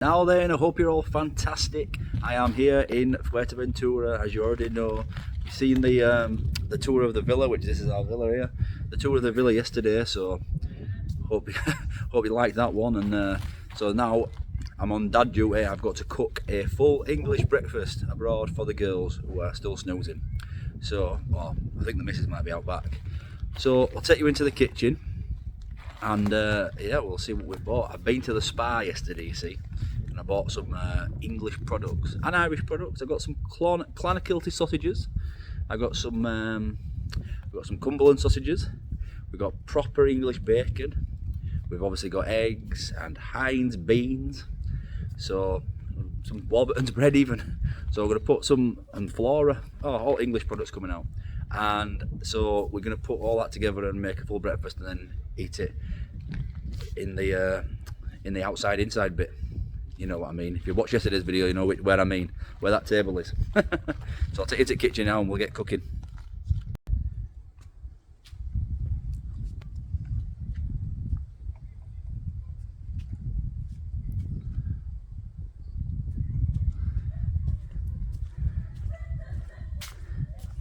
Now then, I hope you're all fantastic. I am here in Fuerteventura, as you already know. You've seen the tour of the villa, which this is our villa here. The tour of the villa yesterday, so hope you liked that one. And so now I'm on dad duty. I've got to cook a full English breakfast abroad for the girls who are still snoozing. So, well, I think the missus might be out back. So I'll take you into the kitchen. And yeah, we'll see what we've bought. I've been to the spa yesterday, you see, and I bought some English products and Irish products. I got some Clonakilty sausages. I got some Cumberland sausages. We've got proper English bacon. We've obviously got eggs and Heinz beans. So some Warburton's bread even. So we're going to put some, and Flora, all English products coming out. And so we're going to put all that together and make a full breakfast and then eat it in the outside inside bit. You know what I mean. If you watched yesterday's video, you know where I mean, where that table is. So I'll take you to the kitchen now and we'll get cooking.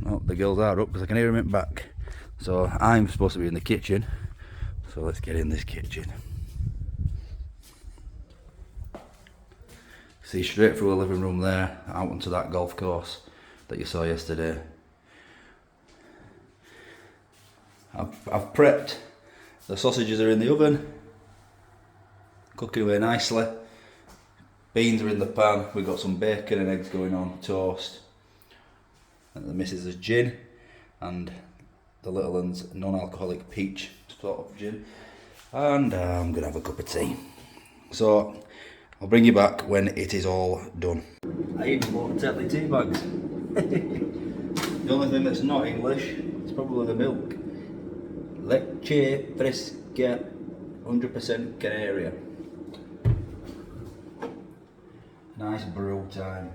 Oh, the girls are up because I can hear them in back. So I'm supposed to be in the kitchen. So let's get in this kitchen. See straight through the living room there, out onto that golf course that you saw yesterday. I've prepped. The sausages are in the oven, cooking away nicely. Beans are in the pan. We've got some bacon and eggs going on, toast. And the missus is gin, and the little one's non-alcoholic peach sort of gin. And I'm gonna have a cup of tea. So I'll bring you back when it is all done. I even bought Tetley tea bags. The only thing that's not English is probably the milk. Leche fresca, 100% Canary. Nice brew time.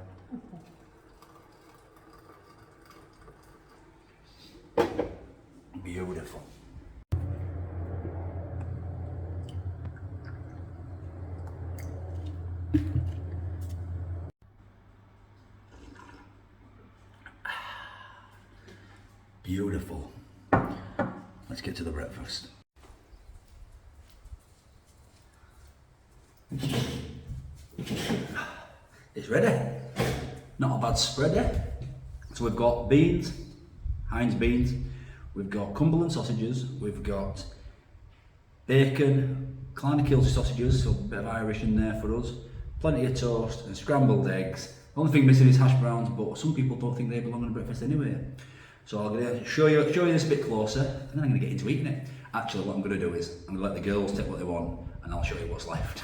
Beautiful. Beautiful. Let's get to the breakfast. It's ready. Not a bad spread, eh? So we've got beans, Heinz beans. We've got Cumberland sausages. We've got bacon, Clonakilty sausages, so a bit of Irish in there for us. Plenty of toast and scrambled eggs. The only thing missing is hash browns, but some people don't think they belong on a breakfast anyway. So I'm going to show you this a bit closer, and then I'm going to get into eating it. Actually, what I'm going to do is, I'm going to let the girls take what they want, and I'll show you what's left.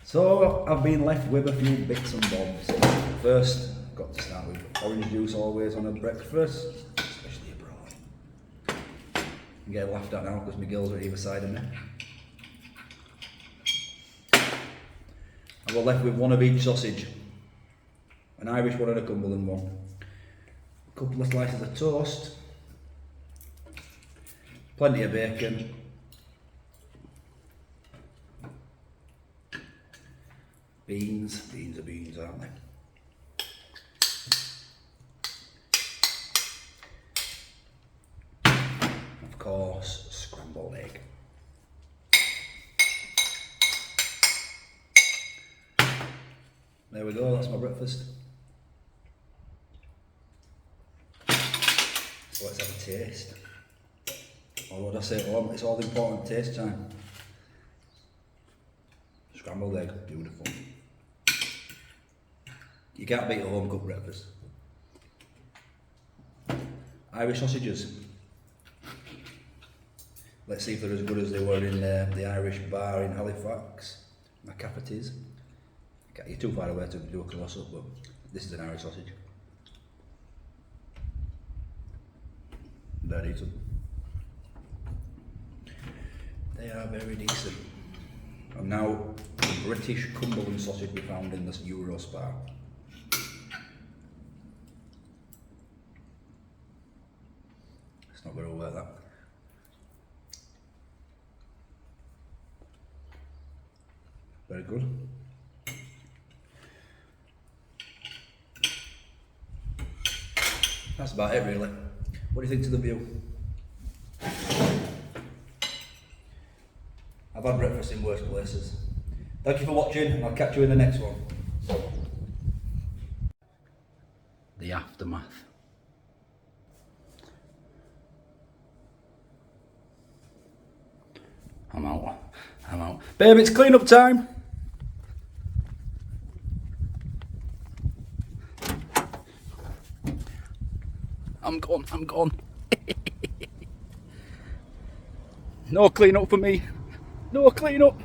So I've been left with a few bits and bobs. First, I've got to start with orange juice always on a breakfast, especially abroad. I'm getting laughed at now because my girls are either side of me. I got left with one of each sausage, an Irish one and a Cumberland one. A couple of slices of toast, plenty of bacon, beans are beans, aren't they? Of course, scrambled egg. There we go, that's my breakfast. So let's have a taste. Or what did I say? It's all important taste time. Scrambled egg, beautiful. You can't beat a home cooked breakfast. Irish sausages. Let's see if they're as good as they were in the Irish bar in Halifax. McCafferty's. You're too far away to do a close up, but this is an Irish sausage. Very decent. They are very decent. And now the British Cumberland sausage we found in this Euro Spa. It's not going to work that. Very good. That's about it really. What do you think to the view? I've had breakfast in worse places. Thank you for watching, and I'll catch you in the next one. The aftermath. I'm out. Babe, it's clean up time. I'm gone. No clean up for me. No clean up.